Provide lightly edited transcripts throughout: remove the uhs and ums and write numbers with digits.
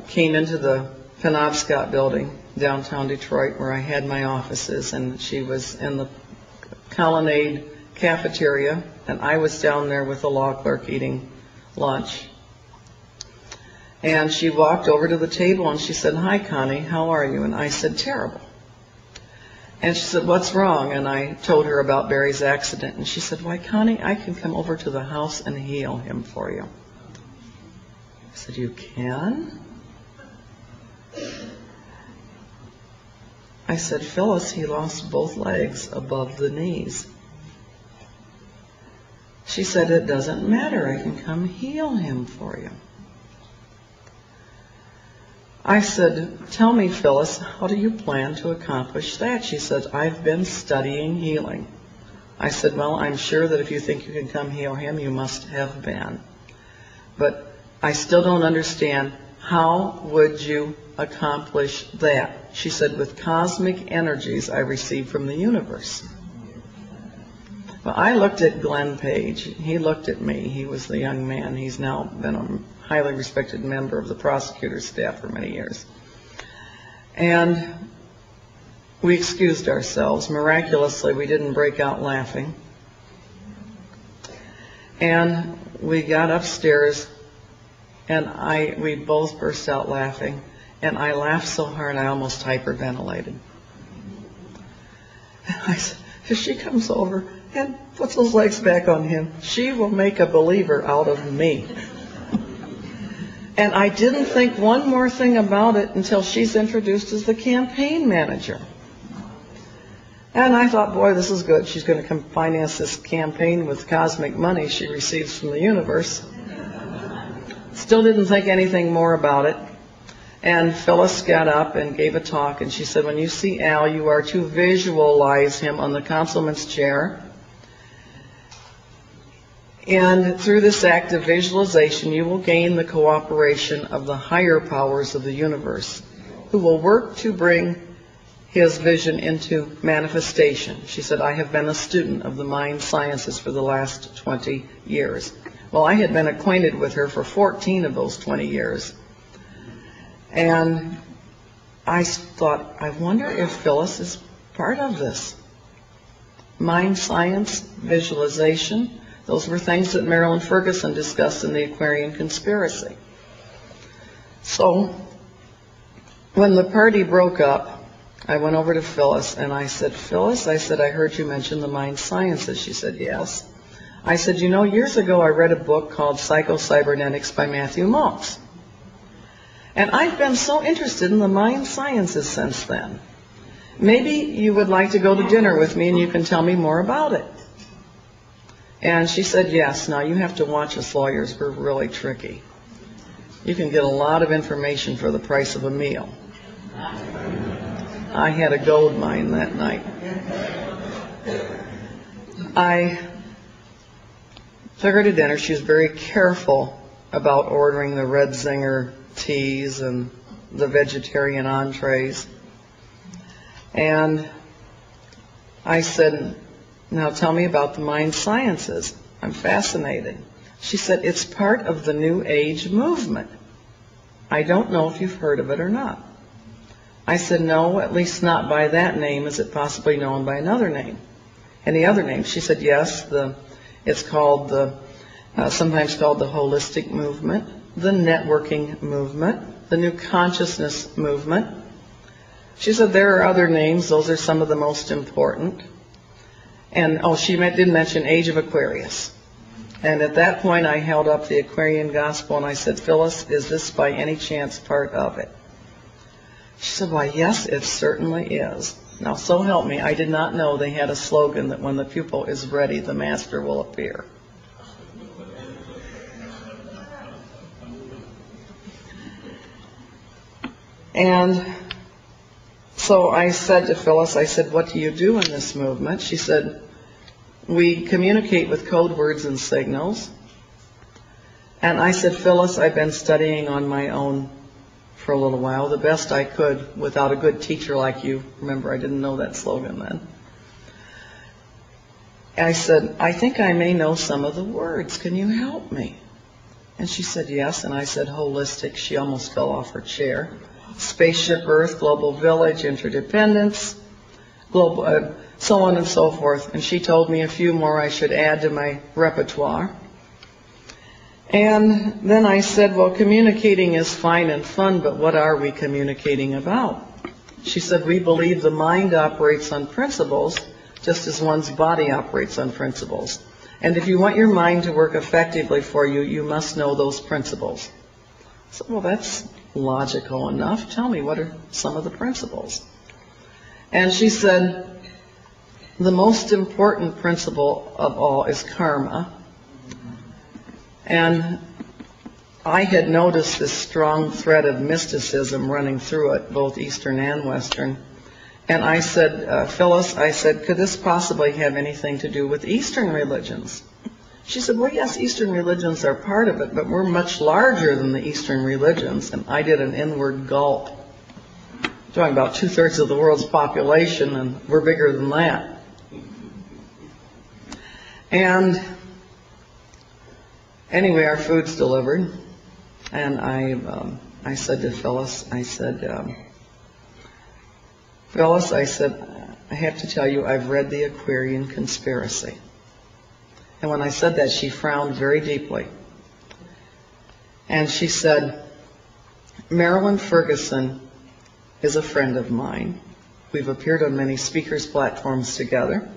came into the Penobscot building, downtown Detroit, where I had my offices, and she was in the Colonnade cafeteria, and I was down there with the law clerk eating lunch. And she walked over to the table and she said, "Hi, Connie, how are you?" And I said, "Terrible." And she said, "What's wrong?" And I told her about Barry's accident. And she said, "Why, Connie, I can come over to the house and heal him for you." I said, "You can?" I said, "Phyllis, he lost both legs above the knees." She said, "It doesn't matter. I can come heal him for you." I said, "Tell me, Phyllis, how do you plan to accomplish that?" She said, "I've been studying healing." I said, "Well, I'm sure that if you think you can come heal him, you must have been. But I still don't understand. How would you accomplish that?" She said, "With cosmic energies I receive from the universe." Well, I looked at Glenn Page. He looked at me. He was the young man. He's now been a highly respected member of the prosecutor's staff for many years. And we excused ourselves. Miraculously, we didn't break out laughing. And we got upstairs, and we both burst out laughing. And I laughed so hard I almost hyperventilated. And I said, if she comes over and puts those legs back on him, she will make a believer out of me. And I didn't think one more thing about it until she's introduced as the campaign manager. And I thought, boy, this is good. She's going to come finance this campaign with cosmic money she receives from the universe. Still didn't think anything more about it. And Phyllis got up and gave a talk, and she said, when you see Al, you are to visualize him on the councilman's chair. And through this act of visualization, you will gain the cooperation of the higher powers of the universe, who will work to bring his vision into manifestation. She said, I have been a student of the mind sciences for the last 20 years. Well, I had been acquainted with her for 14 of those 20 years. And I thought, I wonder if Phyllis is part of this. Mind science, visualization, those were things that Marilyn Ferguson discussed in the Aquarian Conspiracy. So when the party broke up, I went over to Phyllis and I said, Phyllis, I said, I heard you mention the mind sciences. She said, yes. I said, you know, years ago I read a book called Psycho-Cybernetics by Matthew Maltz. And I've been so interested in the mind sciences since then. Maybe you would like to go to dinner with me and you can tell me more about it. And she said, yes. Now, you have to watch us lawyers. We're really tricky. You can get a lot of information for the price of a meal. I had a gold mine that night. I took her to dinner. She was very careful about ordering the red zinger teas and the vegetarian entrees. And I said, now tell me about the mind sciences. I'm fascinated. She said, it's part of the New Age movement. I don't know if you've heard of it or not. I said, no, at least not by that name. Is it possibly known by another name? Any other name? She said, yes, it's called sometimes called the holistic movement, the networking movement, the new consciousness movement. She said there are other names. Those are some of the most important. And, she didn't mention Age of Aquarius. And at that point, I held up the Aquarian Gospel and I said, Phyllis, is this by any chance part of it? She said, why, yes, it certainly is. Now, so help me, I did not know they had a slogan that when the pupil is ready, the master will appear. And so I said to Phyllis, I said, what do you do in this movement? She said, we communicate with code words and signals. And I said, Phyllis, I've been studying on my own for a little while, the best I could without a good teacher like you. Remember, I didn't know that slogan then. I said, I think I may know some of the words. Can you help me? And she said, yes. And I said, holistic. She almost fell off her chair. Spaceship Earth, global village, interdependence, global, so on and so forth. And she told me a few more I should add to my repertoire. And then I said, well, communicating is fine and fun, but what are we communicating about? She said, we believe the mind operates on principles, just as one's body operates on principles. And if you want your mind to work effectively for you, you must know those principles. So, well, that's logical enough. Tell me, what are some of the principles? And she said, the most important principle of all is karma. And I had noticed this strong thread of mysticism running through it, both Eastern and Western. And I said, Phyllis, I said, could this possibly have anything to do with Eastern religions? She said, well, yes, Eastern religions are part of it, but we're much larger than the Eastern religions. And I did an inward gulp. I'm talking about 2/3 of the world's population, and we're bigger than that. And anyway, our food's delivered. And I said to Phyllis, I said, Phyllis, I said, I have to tell you, I've read the Aquarian Conspiracy. And when I said that, she frowned very deeply. And she said, Marilyn Ferguson is a friend of mine. We've appeared on many speakers' platforms together.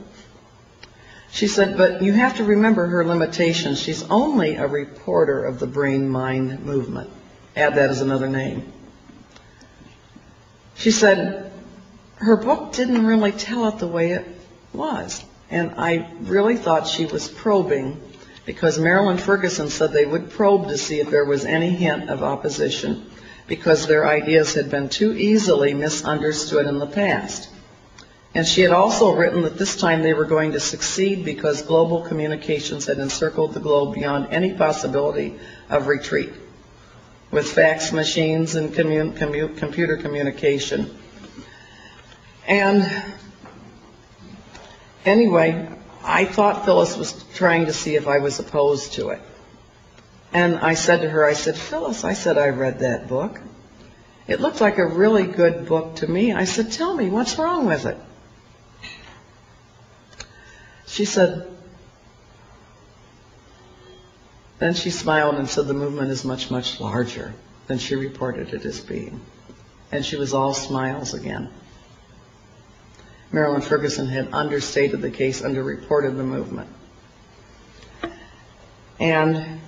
She said, but you have to remember her limitations. She's only a reporter of the brain-mind movement. Add that as another name. She said, her book didn't really tell it the way it was. And I really thought she was probing, because Marilyn Ferguson said they would probe to see if there was any hint of opposition, because their ideas had been too easily misunderstood in the past. And she had also written that this time they were going to succeed because global communications had encircled the globe beyond any possibility of retreat, with fax machines and computer communication. And anyway, I thought Phyllis was trying to see if I was opposed to it. And I said to her, I said, Phyllis, I said, I read that book. It looked like a really good book to me. I said, tell me, what's wrong with it? She said, then she smiled and said, the movement is much, much larger than she reported it as being. And she was all smiles again. Marilyn Ferguson had understated the case, underreported the movement. And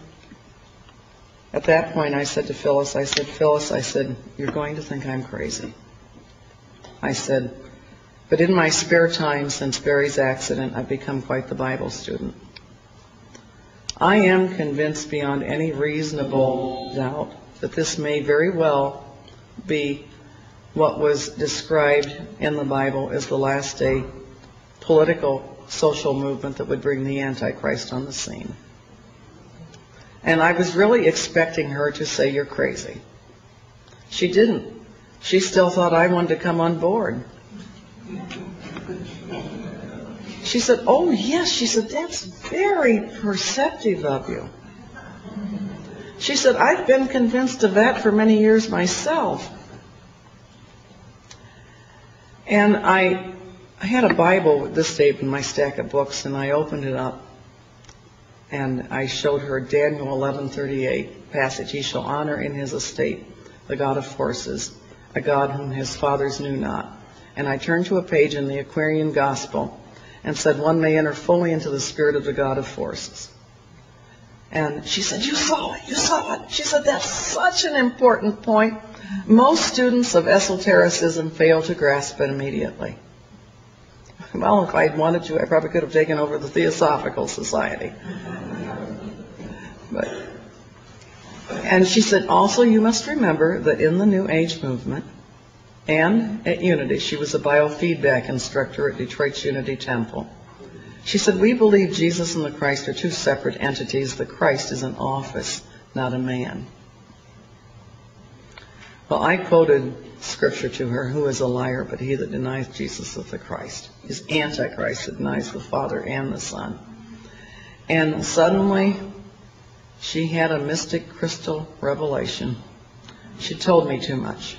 at that point I said to Phyllis, I said, Phyllis, I said, you're going to think I'm crazy. I said, but in my spare time since Barry's accident, I've become quite the Bible student. I am convinced beyond any reasonable doubt that this may very well be what was described in the Bible as the last day political, social movement that would bring the Antichrist on the scene. And I was really expecting her to say, you're crazy. She didn't. She still thought I wanted to come on board. She said, oh yes, she said, that's very perceptive of you. She said, I've been convinced of that for many years myself. And I had a Bible with this tape in my stack of books, and I opened it up, and I showed her Daniel 11:38 passage. He shall honor in his estate the God of forces, a God whom his fathers knew not. And I turned to a page in the Aquarian Gospel and said, one may enter fully into the spirit of the God of forces. And she said, you saw it, you saw it. She said, that's such an important point. Most students of esotericism fail to grasp it immediately. Well, if I'd wanted to, I probably could have taken over the Theosophical Society. And she said, also you must remember that in the New Age movement and at Unity, she was a biofeedback instructor at Detroit's Unity Temple. She said, we believe Jesus and the Christ are two separate entities. The Christ is an office, not a man. Well, I quoted scripture to her, who is a liar but he that denies Jesus is the Christ. He's Antichrist that denies the Father and the Son. And suddenly She had a mystic crystal revelation. She told me too much.